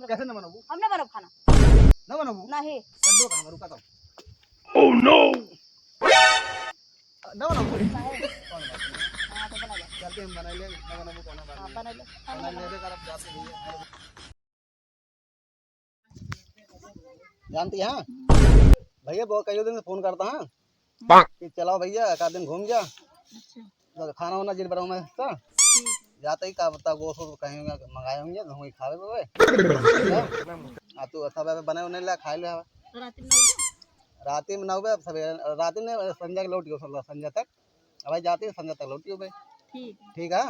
कैसे न बनाबू? हम ना बनाब खाना न बनाबू? नहीं लड्डू कहाँ रुका तो? Oh no! न बनाबू? नहीं कौन बात नहीं। हाँ तो बना ले चलते हम बना ले, न बनाबू कौन बात हाँ नहीं। बना ले बना ले दे कर अब जाते भैया। जानती हैं? भैया बहुत कई दिन से फोन करता है कि चलाओ भैया एक आध दिन घूम जा। तो खाना वाना जिन बनाऊँ मैं इसका जाते ही का बता वो सो कहीं मंगाए होंगे तो वही खा रहे हाँ तू सब बने उन्हें ला खा ले रात में 9 बजे सवेरे रात में संजय के लौटियो संजय तक अब भाई जाती है संजय तक लौटियो भाई ठीक है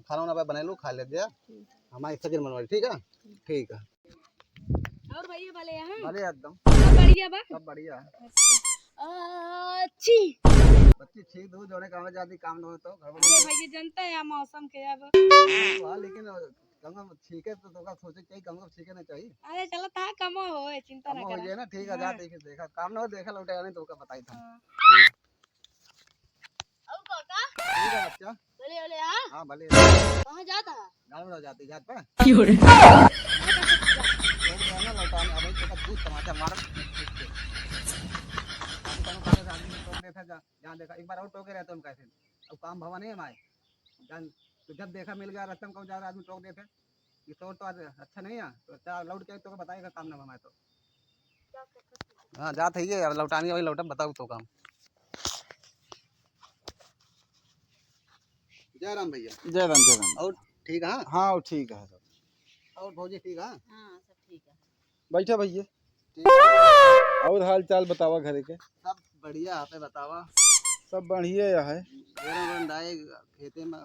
खाना वाना बना लूँ खा ले दिया हमारी सजन बनवाई ठीक है ठीक है और भैया वाले यहाँ भले एकदम सब बढ़िया बा सब बढ़िया है अच्छी बच्ची ठीक दूर जोड़े काम जाती काम न हो तो घर अरे भैया जनता है मौसम के अब हाँ लेकिन कम ठीक है तो का सोचे चाहिए कम ठीक है ना चाहिए अरे चलो था कम हो चिंता कम ना हो करा जाए ना ठीक है जाते फिर देखा काम ना हो देखा लौटेगा नहीं तो का बताई था और काका ठीक है बच्चा बोले बोले हाँ हाँ भले कहाँ जाता है गाँव में जाती जात पे Fiore. लोग जो है ना लौटाने अभी तो दूध टमाटर मार देखा जहाँ देखा एक बार और टोके रहते हम कैसे अब काम भवा नहीं हमारे जान तो जब देखा मिल गया रस्तम को ज्यादा आदमी टोक देते ये तो अच्छा नहीं है तो चार लौट के तो बताएगा काम ना हमारे तो हाँ जात है ये लौटानी वही लौटा बताओ तो काम जय राम भैया जय राम जय राम। और ठीक है हाँ ठीक है सब। और भौजी ठीक है हाँ सब ठीक है बैठा भैया ठीक है और हाल चाल बतावा घरे के। सब बढ़िया आपे बतावा सब बढ़िया है। डाए खेते में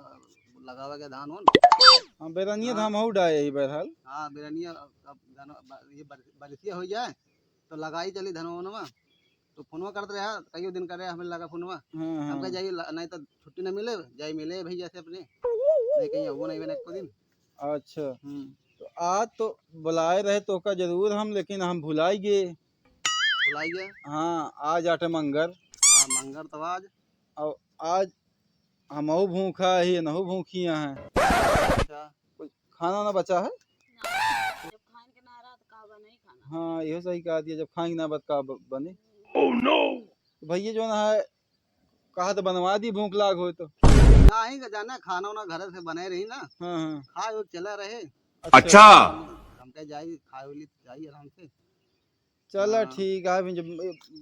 लगावा के धान हो हाँ बेरनिया धाम हो डाए यही बहरहाल। हाँ बिरनिया अब ये बरसिया हो जाए तो लगाई चली धनवा तो फोनवा करते रहा कई दिन करे हमें लगा फोनवा हाँ हम कह हाँ जाइए नहीं तो छुट्टी न मिले जाई मिले भैया से अपने नहीं कहीं वो नहीं बने एक दिन अच्छा तो आज तो बुलाए रहे तो का जरूर हम लेकिन हम भुलाई गए। बुलाइए हाँ आज आटे मंगर हाँ मंगर तो आज और आज हमहू भूखा ही नहू भूखिया हैं। अच्छा कुछ खाना ना बचा है। जब खान के ना रहा तो का बना ही खाना हाँ यही सही कहा दिया जब खाएंगे ना बत का बने। Oh no! तो भैया जो ना है कहा तो बनवा दी भूख लाग हो तो। ना ही जाना खाना वाना घर से बने रही ना हाँ हाँ खाए वो चला रहे अच्छा हम कह जाइए खाए वाली जाइए आराम से चलो हाँ। ठीक है जब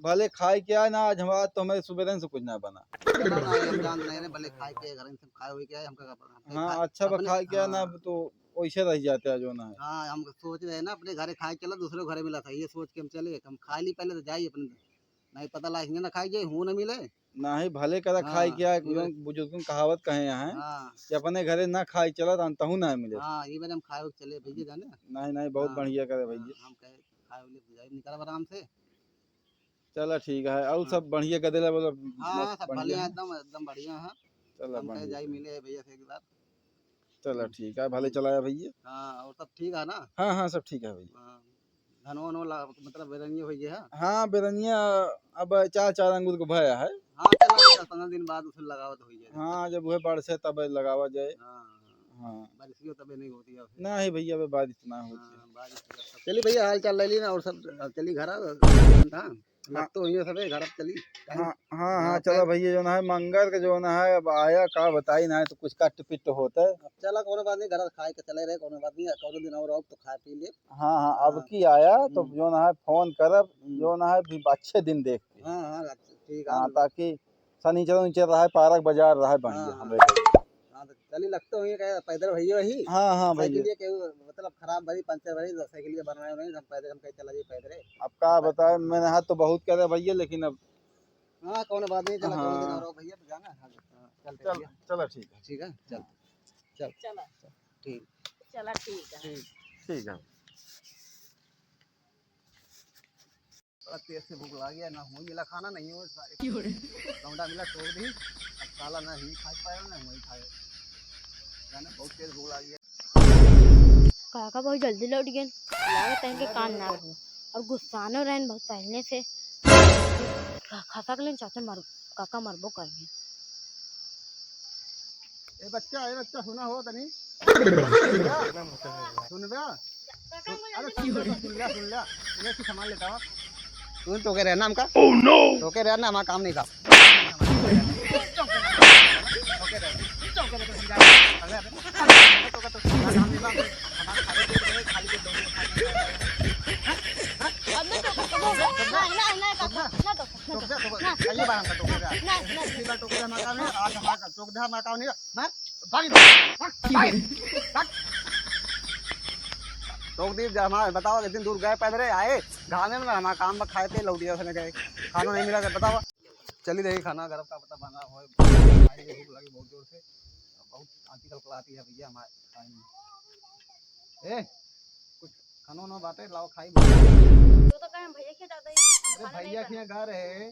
भले खाए क्या ना आज हमारा तो हमारे सुबह से कुछ ना बना। चलो ना हम जान नहीं रहे भले खाए के घर से खाए हुए क्या है हमका हाँ अच्छा बा खाए क्या ना तो वैसे रह जाते हैं जो ना है। हाँ हम सोच रहे हैं ना अपने घर खाए चला दूसरे घर मिला था ये सोच के हम चले हम खा ली पहले तो जाइए अपने नहीं पता लाएंगे ना खाई जाए हूँ न मिले ना ही भले करा खाए हाँ, क्या ये- बुजुर्गों की कहावत कहे यहाँ हाँ कि अपने घरे ना खाए चला तहु ना मिले। हाँ ये बार हम खाए हुए चले भैया जाने नहीं नहीं बहुत हाँ, बढ़िया करे भैया। हम कहे खाए हुए जाए निकल आराम से चलो ठीक है और हाँ। सब बढ़िया कर देला बोलो हाँ मस्त सब बढ़िया बढ़िया है। एकदम एकदम बढ़िया है चलो हम कहे बढ़िया जाए मिले भैया से एक बार चलो ठीक है भले चलाया भैया। हाँ और सब ठीक है ना हाँ हाँ सब ठीक है भैया। हाँ, धनो वनो मतलब बेरंगी हो गया है हाँ बेरनिया अब चार चार अंगूर को भया है। हाँ चलो 10-15 दिन बाद उसे लगावत हो जाए हाँ जब वह बढ़ से तब लगावा जाए। हाँ हाँ बारिश तब नहीं होती है ना ही भैया अब बारिश ना होती है। बारिश चलिए भैया हाल चाल ले ली ना और सब चली घर हाँ लग तो हुई है सब घर अब चली हाँ हाँ हाँ चलो भैया जो ना है मंगर के जो ना है अब आया का बताई ना है तो कुछ कट पिट होता है। अब चला कोनो बात नहीं घर खाए के चले रहे कोनो बात नहीं कोनो दिन और तो खा पी ले हाँ हाँ अब की आया तो जो ना है फोन करब जो ना है भी अच्छे दिन देख के। हाँ हाँ ठीक है हाँ ताकि शनिचर उनिचर रहा पारक बाजार रहा बढ़िया हाँ, हमरे के। हाँ तो चली लगते हुई क्या पैदल भैया वही हाँ हाँ भैया साइकिल के मतलब खराब भरी पंचर भरी साइकिल के बनाए नहीं हम पैदल हम कहीं चला जाए पैदल अब का बताए मैंने हाथ तो बहुत करे भैया लेकिन अब हाँ कोनो बात नहीं चला कोनो दिन हाँ। और भैया तो जाना हाँ, चलते चल भैया चलो ठीक है ठीक है चल चल चला ठीक चला ठीक है ठीक ठीक है। बड़ा तेज से भूख लग गया ना हुई मिला खाना नहीं हो लौंडा मिला छोड़ दी अब साला ना ही खा पाया ना वही खाए जाना बहुत तेज भूख लग गया काका बहुत जल्दी लौट गए लागत है इनके कान ना रहे और गुस्सानो रहन बहुत पहले से खाता के लिए चाचा मार काका मरबो करेंगे ए बच्चा सुना हो तनी सुन बे अरे सुन लिया ये से सामान लेता हूँ तू तो के रहना हमका Oh no! तो के रहना हमारा काम नहीं था बताओ एक दिन दूर गए पैदल आए घामे में हमारा काम में खाए थे लौटिया उसने गए खाना नहीं मिला बताओ चली रही खाना गरम का पता बना हो भूख लगी बहुत जोर से बहुत आती कल आती है भैया हमारे खाने में कुछ खाना वाना बातें लाओ खाई तो कहें भैया के दादा अरे भैया के घर है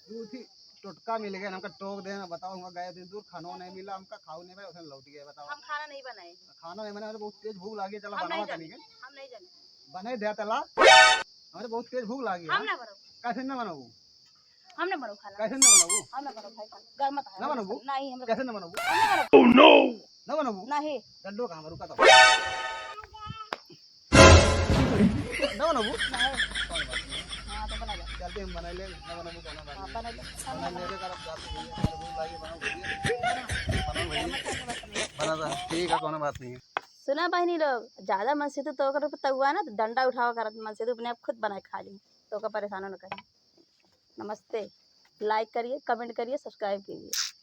दूध ही टोटका मिल गया हमका टोक देना बताओ हम गए दिन दूर खाना नहीं मिला हमका खाओ नहीं भाई उसने लौट गया बताओ हम खाना नहीं बनाए खाना नहीं बना बहुत तेज भूख लगी चलो हम बनाओ नहीं कहीं हम नहीं जाने बने दे तला हमारे बहुत तेज भूख लगी हम ना बनाओ कैसे न बनाबू हम ना बनाओ खाना कैसे न बनाबू हम ना बनाओ भाई खाना गर्म मत ना बनाबू नहीं हम कैसे न बनाबू Oh no! न बनाबू नहीं डंडो कहाँ रुका तो न बनाबू हां तो बना जा जल्दी हम बना ले न बनाबू कौन बात हां बना ले बना ले के तरफ जाते हैं भूख लगी बनाओ भैया बना था ठीक है कौन बात नहीं है सुना बहनी लोग ज्यादा मन से तो कर तगुआ ना तो डंडा उठावा करत मन से तो अपने आप खुद बनाए खा ली तो का परेशान न करें नमस्ते लाइक करिए कमेंट करिए सब्सक्राइब कीजिए